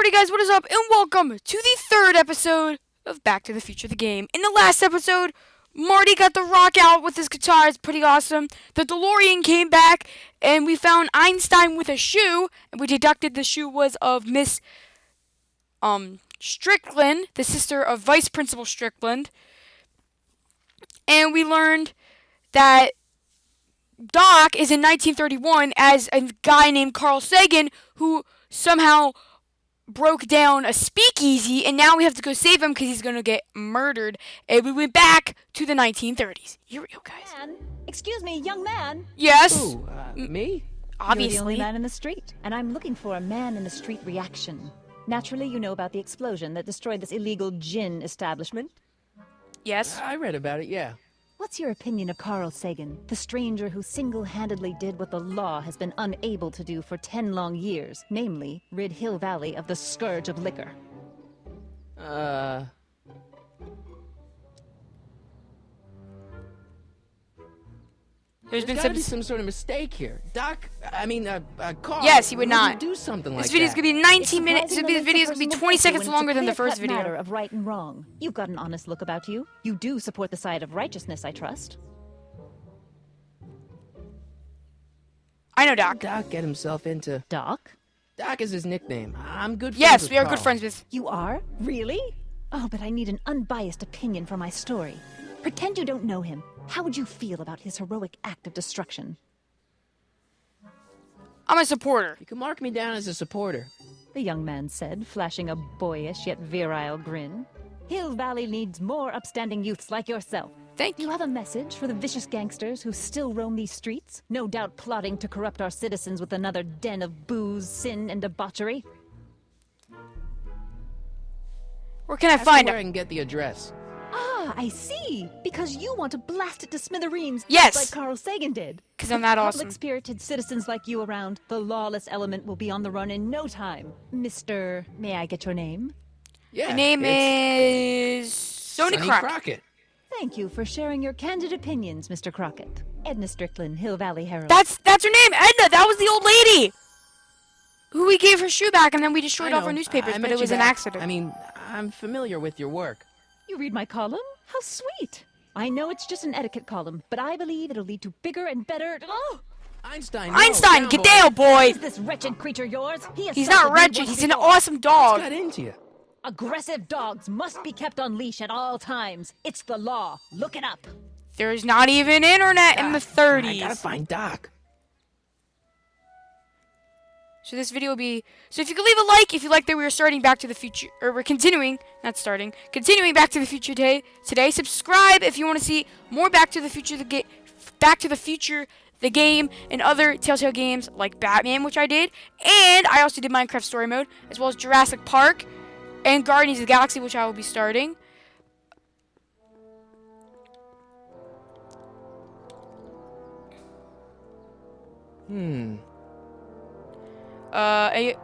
Alrighty guys, what is up, and welcome to the third episode of Back to the Future the game. In the last episode, Marty got the rock out with his guitar. It's pretty awesome. The DeLorean came back, and we found Einstein with a shoe, and we deducted the shoe was of Miss Strickland, the sister of Vice Principal Strickland. And we learned that Doc is in 1931 as a guy named Carl Sagan who somehow broke down a speakeasy, and now we have to go save him because he's going to get murdered. And we went back to the 1930s. Here we go, guys. Man, excuse me, young man. Yes. Ooh, me? Obviously. You're the only man in the street, and I'm looking for a man-in-the-street reaction. Naturally, you know about the explosion that destroyed this illegal gin establishment. Yes. I read about it, yeah. What's your opinion of Carl Sagan, the stranger who single-handedly did what the law has been unable to do for 10 long years, namely, rid Hill Valley of the scourge of liquor? There's been There's gotta be some sort of mistake here. Doc, Carl. Yes, he would not. Do something like This video's that. going to be 19 minutes. This video's going to be 20 seconds longer than the first video. Matter of right and wrong. You've got an honest look about you. You do support the side of righteousness, I trust. I know Doc. Doc get himself into... Doc? Doc is his nickname. I'm good friends Yes, with we are Carl. good friends with... You are? Really? Oh, but I need an unbiased opinion for my story. Pretend you don't know him. How would you feel about his heroic act of destruction? I'm a supporter. You can mark me down as a supporter. The young man said, flashing a boyish yet virile grin. Hill Valley needs more upstanding youths like yourself. Thank Do you. you have a message for the vicious gangsters who still roam these streets? No doubt plotting to corrupt our citizens with another den of booze, sin, and debauchery. Where can I Ask find me where I him? can get the address. Ah, I see. Because you want to blast it to smithereens, Yes. just like Carl Sagan did. Because I'm that awesome. Public-spirited citizens like you around, the lawless element will be on the run in no time. Mr. May I get your name? Yeah, My name it's is... Sonny Sonny Crockett. Crockett. Thank you for sharing your candid opinions, Mr. Crockett. Edna Strickland, Hill Valley Herald. That's her name, Edna. That was the old lady who we gave her shoe back, and then we destroyed I all of her know. newspapers, I but met it you was an back. accident. I mean, I'm familiar with your work. You read my column? How sweet. I know it's just an etiquette column, but I believe it'll lead to bigger and better... Oh! Einstein, Einstein, no, get down, down, boy. Is this wretched creature yours? He's not wretched. He's an awesome What dog. got into you? Aggressive dogs must be kept on leash at all times. It's the law. Look it up. There's not even internet in the Doc, I gotta 30s. find Doc. So this video will be... So if you could leave a like if you like that we were starting Back to the Future... Or we're continuing... Not starting. Continuing Back to the Future today. Subscribe if you want to see more Back to the Future Back to the Future the game and other Telltale games like Batman, which I did. And I also did Minecraft Story Mode, as well as Jurassic Park and Guardians of the Galaxy, which I will be starting.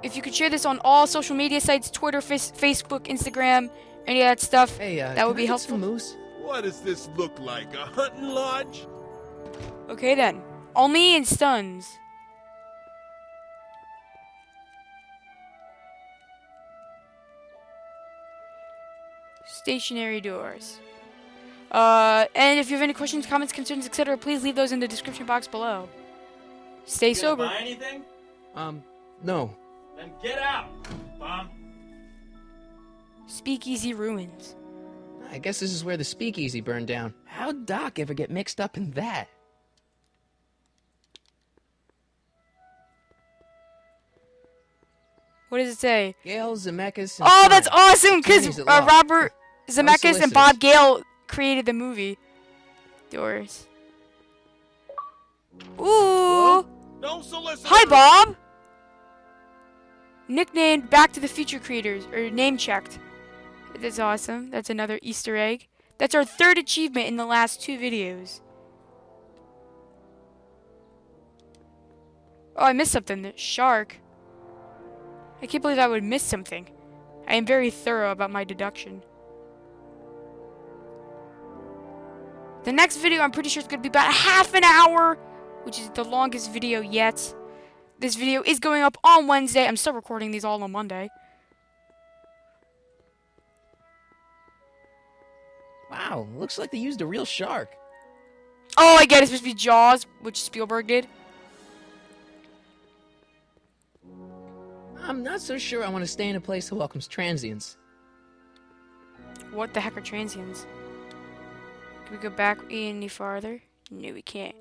If you could share this on all social media sites, Twitter, Facebook, Instagram, any of that stuff, Hey, that would be can I get helpful. some moose? What does this look like? A hunting lodge? Okay then. Only in stuns. Stationary doors. And if you have any questions, comments, concerns, etc., please leave those in the description box below. Stay sober. Buy anything? No. Then get out, bum. Speakeasy ruins. I guess this is where the speakeasy burned down. How'd Doc ever get mixed up in that? What does it say? Gail, Zemeckis, and Oh, Stein. that's awesome! Because Attorneys at law. Robert Zemeckis and solicitors. Bob Gale created the movie. Doors. Ooh! No solicitor. Hi, Bob! Nicknamed Back to the Future creators, or name checked. That's awesome. That's another Easter egg. That's our third achievement in the last 2 videos. Oh, I missed something. The shark. I can't believe I would miss something. I am very thorough about my deduction. The next video, I'm pretty sure, is going to be about half an hour, which is the longest video yet. This video is going up on Wednesday. I'm still recording these all on Monday. Wow, looks like they used a real shark. Oh, I get it. It's supposed to be Jaws, which Spielberg did. I'm not so sure I want to stay in a place that welcomes transients. What the heck are transients? Can we go back any farther? No, we can't.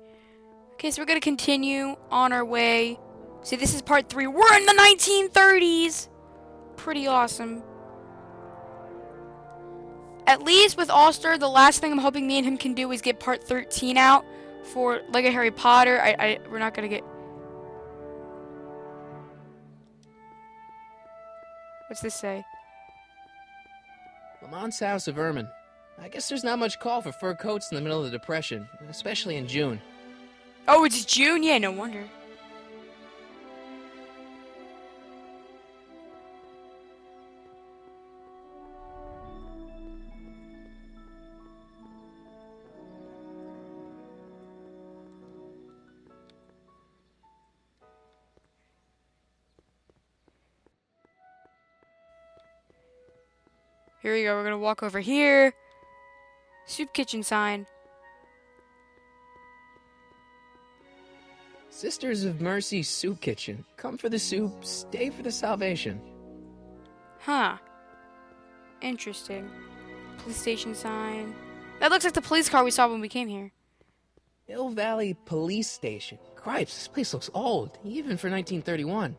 Okay, so we're gonna continue on our way. See, this is part 3. We're in the 1930s. Pretty awesome. At least with All-Star, the last thing I'm hoping me and him can do is get part 13 out for Lego Harry Potter. We're not gonna get. What's this say? Lamont's House of Ermine. I guess there's not much call for fur coats in the middle of the Depression, especially in June. Oh, it's June? Yeah, no wonder. Here we go. We're gonna walk over here. Soup kitchen sign. Sisters of Mercy Soup Kitchen. Come for the soup, stay for the salvation. Huh. Interesting. Police station sign. That looks like the police car we saw when we came here. Hill Valley Police Station. Cripes, this place looks old, even for 1931.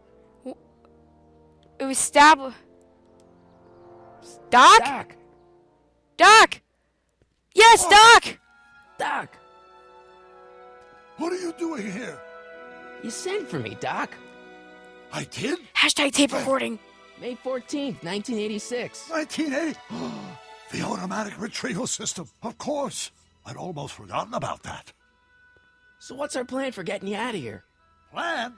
It was established. Doc? Doc! Doc! Yes, Doc! Doc! What are you doing here? You sent for me, Doc. I did? Hashtag tape recording. May 14th, 1986. 1980. The automatic retrieval system. Of course. I'd almost forgotten about that. So what's our plan for getting you out of here? Plan?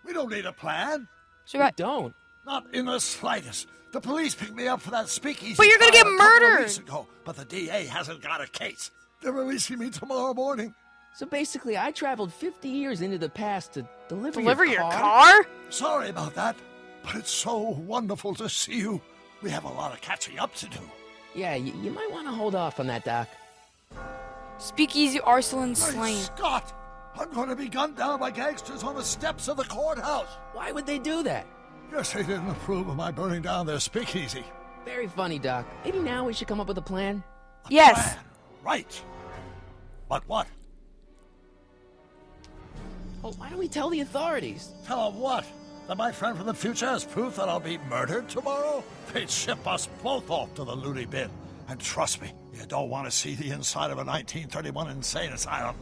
We don't need a plan. So, We don't. Not in the slightest. The police picked me up for that speakeasy. But you're gonna fire get a couple of murdered. weeks ago, but the DA hasn't got a case. They're releasing me tomorrow morning. So basically, I traveled 50 years into the past to deliver Deliver your car? Sorry about that, but it's so wonderful to see you. We have a lot of catching up to do. Yeah, you might want to hold off on that, Doc. Speakeasy arsenal Hey, slain. Scott! I'm going to be gunned down by gangsters on the steps of the courthouse. Why would they do that? Guess they didn't approve of my burning down their speakeasy. Very funny, Doc. Maybe now we should come up with a plan. Yes. Plan. Right. But what? Well, why don't we tell the authorities? Tell them what? That my friend from the future has proof that I'll be murdered tomorrow? They'd ship us both off to the loony bin. And trust me, you don't want to see the inside of a 1931 insane asylum.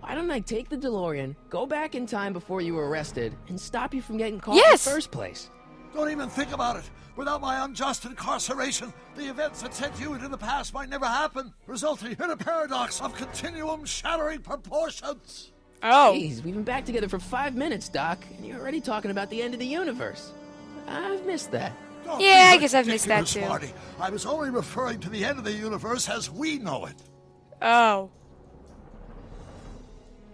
Why don't I take the DeLorean, go back in time before you were arrested, and stop you from getting caught Yes! in the first place? Don't even think about it. Without my unjust incarceration, the events that sent you into the past might never happen, resulting in a paradox of continuum shattering proportions. Oh. Jeez, we've been back together for 5 minutes, Doc, and you're already talking about the end of the universe. I've missed that. Don't Yeah, be I guess I've missed that ridiculous, too. Marty. I was only referring to the end of the universe as we know it. Oh.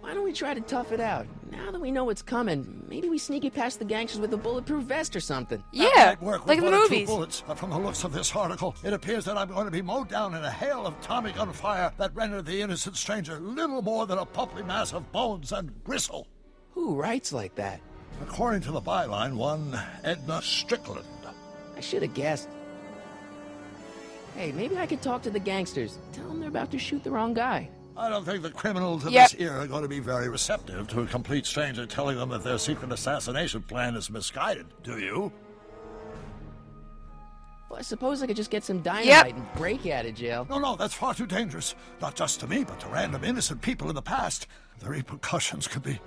Why don't we try to tough it out? Now that we know what's coming, maybe we sneak it past the gangsters with a bulletproof vest or something. Yeah. That might work Like in with the one or two movies. bullets, but from the looks of this article, it appears that I'm going to be mowed down in a hail of Tommy gun fire that rendered the innocent stranger little more than a pulpy mass of bones and gristle. Who writes like that? According to the byline, one Edna Strickland. I should have guessed. Hey, maybe I could talk to the gangsters. Tell them they're about to shoot the wrong guy. I don't think the criminals of Yep. this era are going to be very receptive to a complete stranger telling them that their secret assassination plan is misguided. Do you? Well, I suppose I could just get some dynamite Yep. and break you out of jail. No, that's far too dangerous. Not just to me, but to random innocent people in the past. The repercussions could be...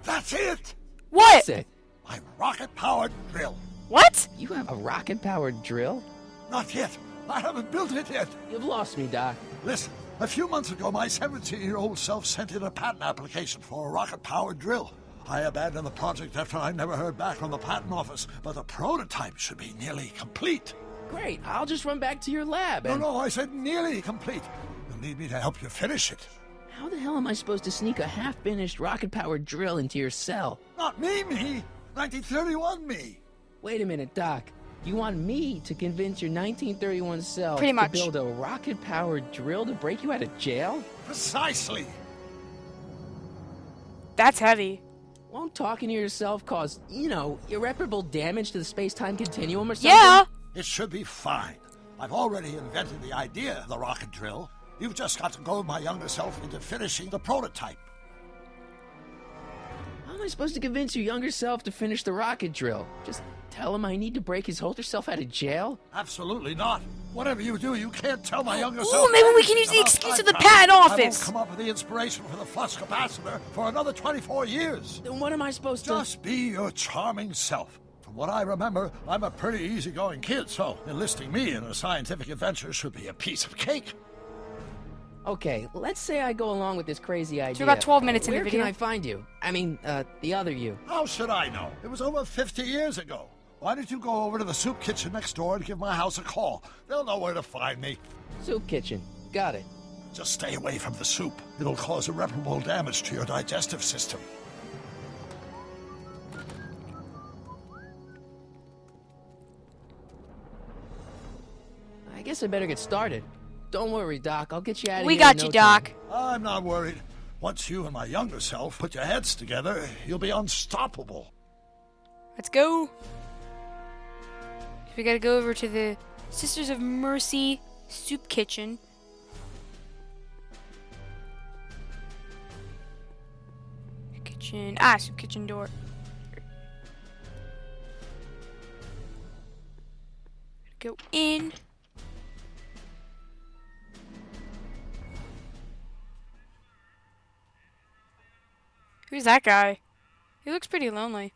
That's it! What? That's it. My rocket-powered drill. What? You have a rocket-powered drill? Not yet. I haven't built it yet. You've lost me, Doc. Listen, a few months ago, my 17-year-old self sent in a patent application for a rocket-powered drill. I abandoned the project after I never heard back from the patent office, but the prototype should be nearly complete. Great, I'll just run back to your lab and... No, I said nearly complete. You'll need me to help you finish it. How the hell am I supposed to sneak a half-finished rocket-powered drill into your cell? Not me. 1931 me. Wait a minute, Doc. You want me to convince your 1931 self Pretty much. to build a rocket-powered drill to break you out of jail? Precisely. That's heavy. Won't talking to yourself cause, irreparable damage to the space-time continuum or something? Yeah. It should be fine. I've already invented the idea of the rocket drill. You've just got to goad my younger self into finishing the prototype. How am I supposed to convince your younger self to finish the rocket drill? Just tell him I need to break his older self out of jail? Absolutely not. Whatever you do, you can't tell my younger Ooh, self. maybe we can anything use the about excuse time of the travel. patent I won't office. come up with the inspiration for the flux capacitor for another 24 years. Then what am I supposed to... Just be your charming self. From what I remember, I'm a pretty easygoing kid, so enlisting me in a scientific adventure should be a piece of cake. Okay, let's say I go along with this crazy idea. So we're about 12 minutes in the Where video. can I find you? I mean, the other you. How should I know? It was over 50 years ago. Why don't you go over to the soup kitchen next door and give my house a call? They'll know where to find me. Soup kitchen. Got it. Just stay away from the soup. It'll cause irreparable damage to your digestive system. I guess I better get started. Don't worry, Doc. I'll get you out of We here in got no you, time. Doc. I'm not worried. Once you and my younger self put your heads together, you'll be unstoppable. Let's go. We gotta go over to the Sisters of Mercy soup kitchen. Kitchen. Soup kitchen door. Go in. Who's that guy? He looks pretty lonely.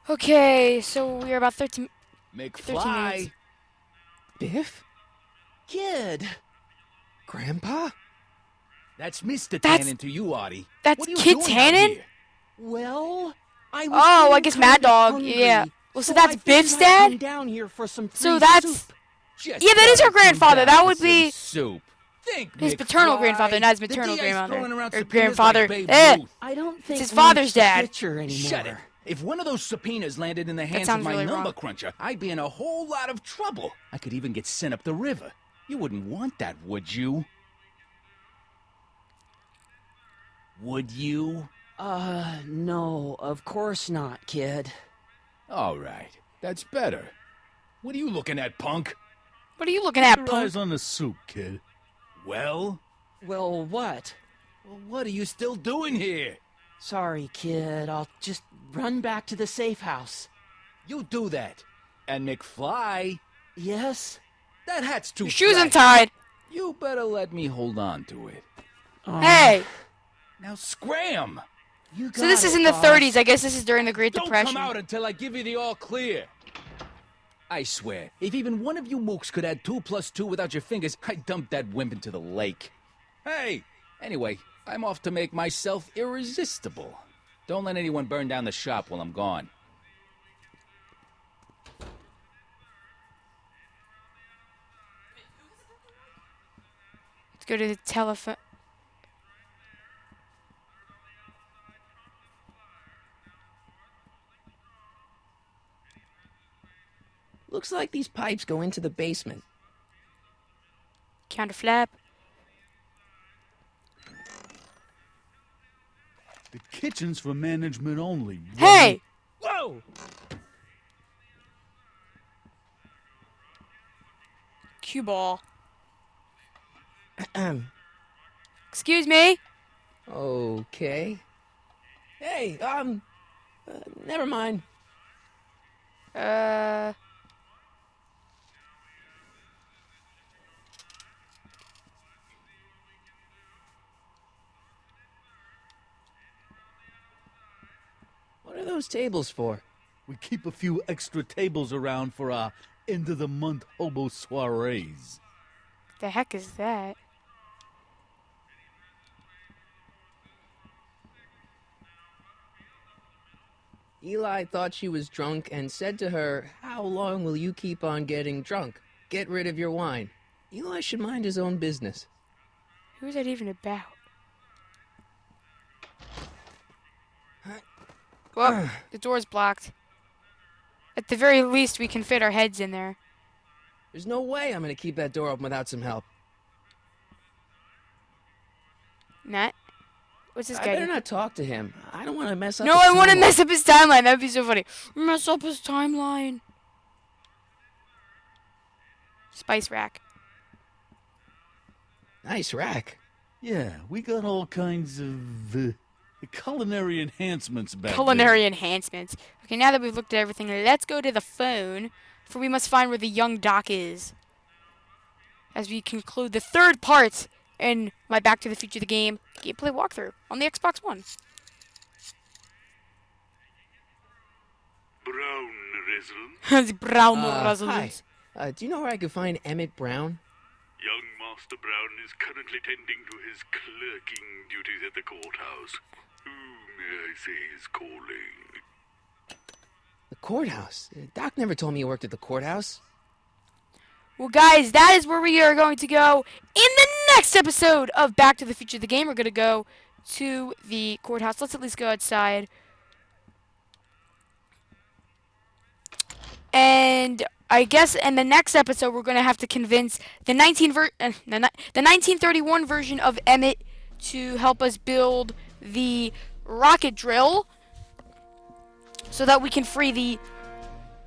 Okay, so we are about 13 minutes. McFly! Biff? Kid! Grandpa? That's Mr. That's- Tannen to you, Artie. that's What are you Kid doing out Tannen? here? Well, I was Oh, I getting guess kinda Mad Dog, hungry, yeah. Well, so I that's figured Biff's I'd dad? come down here for some So free that's- soup. Just Yeah, that is thought her I'd come grandfather. back That for would some be soup. Think, his paternal McFly. grandfather, not his The maternal DA's grandmother. throwing around Or subpoenas grandfather. like Babe Ruth. I don't think his Link's father's the dad. pitcher anymore. Shut it. If one of those subpoenas landed in the hands of sounds my really number wrong. cruncher, I'd be in a whole lot of trouble. I could even get sent up the river. You wouldn't want that, would you? Would you? No, of course not, kid. All right. That's better. What are you looking at, punk? What are you looking at, Your punk? eyes on the soup, kid. Well? Well, what? Well, what are you still doing here? Sorry, kid. I'll just run back to the safe house. You do that. And McFly, Yes? that hat's too Your shoes flat. untied. You better let me hold on to it. Hey. Now scram! You got So this is it, in the boss. 30s. I guess this is during the Great Don't Depression. come out until I give you the all clear. I swear, if even one of you mooks could add 2 plus 2 without your fingers, I'd dump that wimp into the lake. Hey! Anyway, I'm off to make myself irresistible. Don't let anyone burn down the shop while I'm gone. Let's go to the telephone. Looks like these pipes go into the basement. Counter flap. The kitchen's for management only. Hey! Whoa! Cue ball. Excuse me? Okay. Hey, never mind. What are those tables for? We keep a few extra tables around for our end-of-the-month hobo soirees. The heck is that? Eli thought she was drunk and said to her, "How long will you keep on getting drunk? Get rid of your wine." Eli should mind his own business. Who is that even about? Well, the door's blocked. At the very least, we can fit our heads in there. There's no way I'm gonna keep that door open without some help. Matt? What's this I guy better do? not talk to him. I don't want to mess up. No, his I want to timeline. mess up his timeline. That'd be so funny. Mess up his timeline. Spice rack. Nice rack. Yeah, we got all kinds of culinary enhancements back Culinary enhancements. Okay, now that we've looked at everything, let's go to the phone, for we must find where the young Doc is. As we conclude the third part in my Back to the Future the game gameplay walkthrough on the Xbox One. Brown resident. The brown Hi. residence. Do you know where I could find Emmett Brown? Young Master Brown is currently tending to his clerking duties at the courthouse. Who may I say is calling? The courthouse. Doc never told me he worked at the courthouse. Well, guys, that is where we are going to go in the next episode of Back to the Future the game. We're going to go to the courthouse. Let's at least go outside. And I guess in the next episode, we're going to have to convince the 1931 version of Emmett to help us build the rocket drill so that we can free the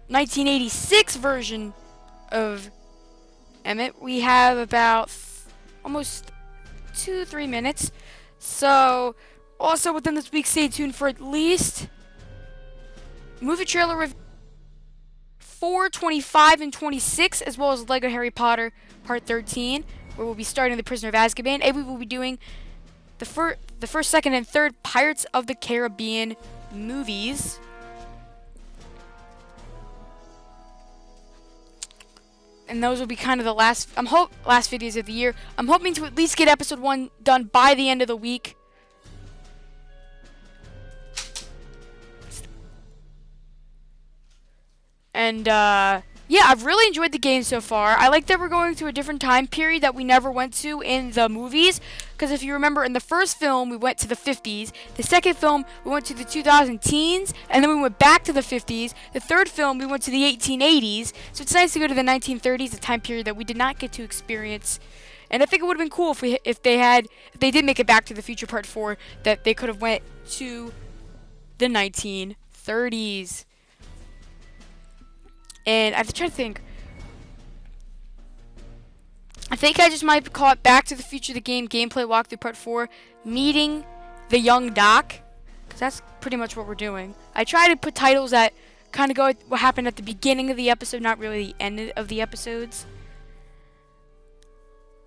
1986 version of Emmett. We have about almost 2-3 minutes. So, also within this week, stay tuned for at least movie trailer review 4, 25, and 26, as well as Lego Harry Potter Part 13, where we'll be starting The Prisoner of Azkaban, and we will be doing the first, second, and third Pirates of the Caribbean movies. And those will be kind of the last videos of the year. I'm hoping to at least get episode 1 done by the end of the week. And, yeah, I've really enjoyed the game so far. I like that we're going to a different time period that we never went to in the movies. Because if you remember, in the first film, we went to the 50s. The second film, we went to the 2000 teens. And then we went back to the 50s. The third film, we went to the 1880s. So it's nice to go to the 1930s, a time period that we did not get to experience. And I think it would have been cool if they did make it Back to the Future Part 4, that they could have went to the 1930s. And I'm trying to think. I think I just might call it Back to the Future the game gameplay walkthrough part 4, meeting the young Doc, because that's pretty much what we're doing. I try to put titles that kind of go with what happened at the beginning of the episode, not really the end of the episodes.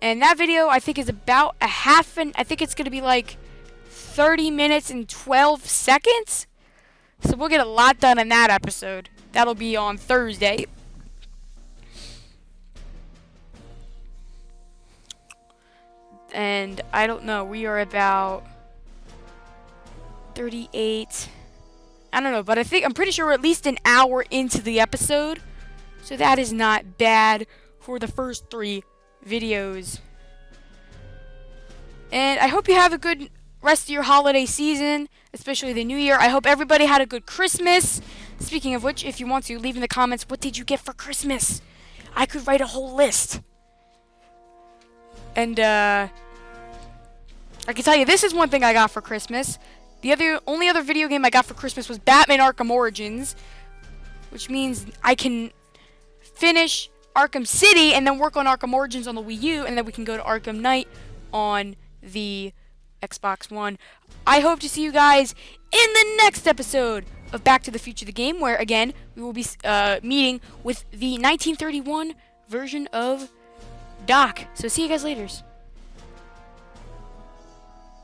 And that video I think is about I think it's going to be like 30 minutes and 12 seconds. So we'll get a lot done in that episode. That'll be on Thursday. And I don't know, we are about 38. I don't know, but I'm pretty sure we're at least an hour into the episode. So that is not bad for the first 3 videos. And I hope you have a good rest of your holiday season, especially the new year. I hope everybody had a good Christmas. Speaking of which, if you want to, leave in the comments, what did you get for Christmas? I could write a whole list. And, I can tell you, this is one thing I got for Christmas. The only other video game I got for Christmas was Batman Arkham Origins, which means I can finish Arkham City and then work on Arkham Origins on the Wii U, and then we can go to Arkham Knight on the Xbox One. I hope to see you guys in the next episode of Back to the Future the game, where again we will be meeting with the 1931 version of Doc. So see you guys later.